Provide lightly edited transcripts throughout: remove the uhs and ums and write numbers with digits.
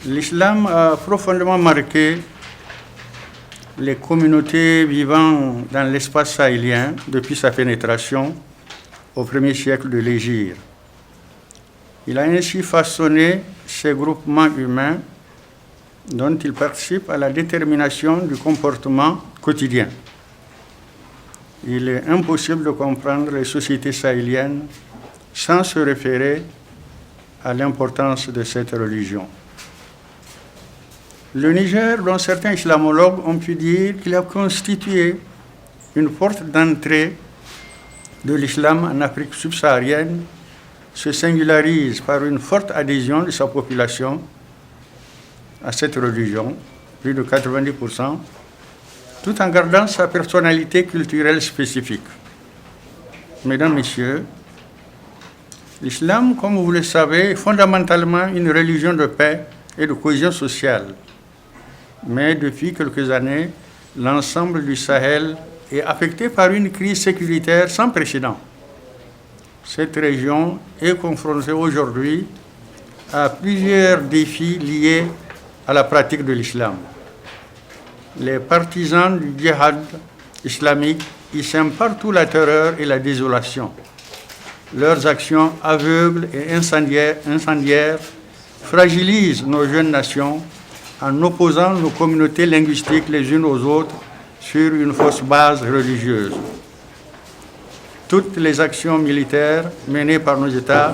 L'islam a profondément marqué les communautés vivant dans l'espace sahélien depuis sa pénétration au premier siècle de l'Hégire. Il a ainsi façonné ces groupements humains dont il participe à la détermination du comportement quotidien. Il est impossible de comprendre les sociétés sahéliennes sans se référer à l'importance de cette religion. Le Niger, dont certains islamologues ont pu dire qu'il a constitué une porte d'entrée de l'islam en Afrique subsaharienne, se singularise par une forte adhésion de sa population à cette religion, plus de 90%, tout en gardant sa personnalité culturelle spécifique. Mesdames, Messieurs, l'islam, comme vous le savez, est fondamentalement une religion de paix et de cohésion sociale. Mais depuis quelques années, l'ensemble du Sahel est affecté par une crise sécuritaire sans précédent. Cette région est confrontée aujourd'hui à plusieurs défis liés à la pratique de l'islam. Les partisans du djihad islamique y sèment partout la terreur et la désolation. Leurs actions aveugles et incendiaires fragilisent nos jeunes nations en opposant nos communautés linguistiques les unes aux autres sur une fausse base religieuse. Toutes les actions militaires menées par nos États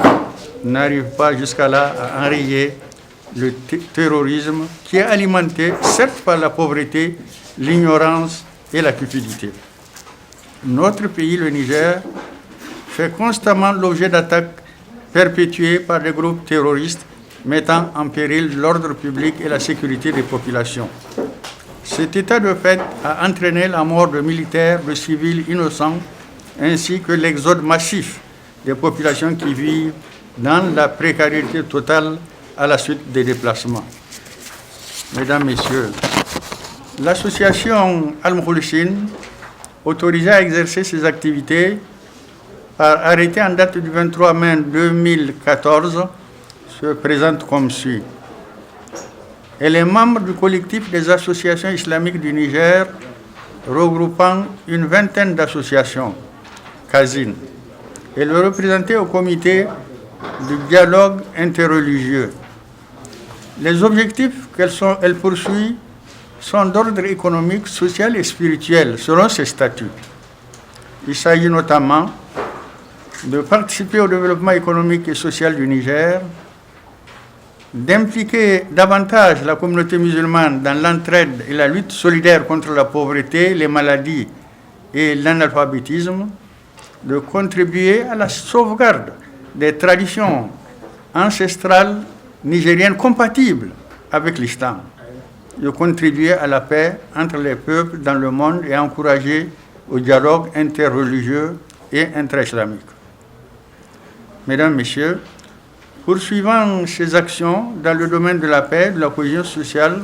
n'arrivent pas jusqu'à là à enrayer le terrorisme qui est alimenté certes par la pauvreté, l'ignorance et la cupidité. Notre pays, le Niger, fait constamment l'objet d'attaques perpétuées par des groupes terroristes mettant en péril l'ordre public et la sécurité des populations. Cet état de fait a entraîné la mort de militaires, de civils innocents, ainsi que l'exode massif des populations qui vivent dans la précarité totale à la suite des déplacements. Mesdames, Messieurs, l'association Al-Moukhlisine, autorisée à exercer ses activités par arrêté en date du 23 mai 2014, se présente comme suit. Elle est membre du collectif des associations islamiques du Niger, regroupant une vingtaine d'associations, CASIN. Elle est représentée au comité du dialogue interreligieux. Les objectifs qu'elle poursuit sont d'ordre économique, social et spirituel, selon ses statuts. Il s'agit notamment de participer au développement économique et social du Niger, d'impliquer davantage la communauté musulmane dans l'entraide et la lutte solidaire contre la pauvreté, les maladies et l'analphabétisme, de contribuer à la sauvegarde des traditions ancestrales nigériennes compatibles avec l'islam, de contribuer à la paix entre les peuples dans le monde et encourager au dialogue interreligieux et intra-islamique. Mesdames, Messieurs, poursuivant ces actions dans le domaine de la paix, de la cohésion sociale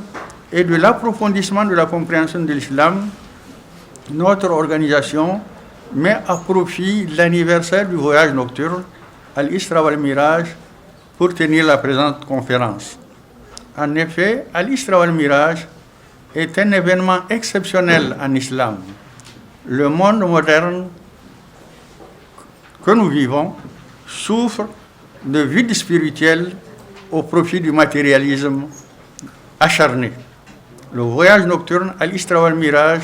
et de l'approfondissement de la compréhension de l'islam, notre organisation met à profit l'anniversaire du voyage nocturne Al-Isra wal-Miraj pour tenir la présente conférence. En effet, Al-Isra wal-Miraj est un événement exceptionnel en islam. Le monde moderne que nous vivons souffre de vide spirituel au profit du matérialisme acharné. Le voyage nocturne Al-Isra wal-Miraj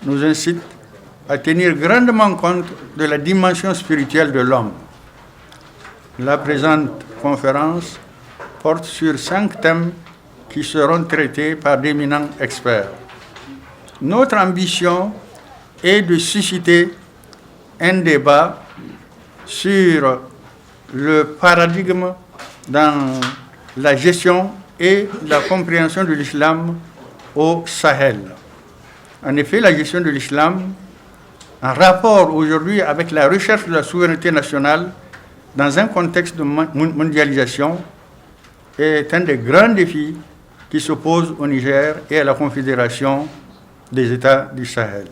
nous incite à tenir grandement compte de la dimension spirituelle de l'homme. La présente conférence porte sur 5 thèmes qui seront traités par d'éminents experts. Notre ambition est de susciter un débat sur le paradigme dans la gestion et la compréhension de l'islam au Sahel. En effet, la gestion de l'islam, en rapport aujourd'hui avec la recherche de la souveraineté nationale dans un contexte de mondialisation, est un des grands défis qui s'opposent au Niger et à la Confédération des États du Sahel.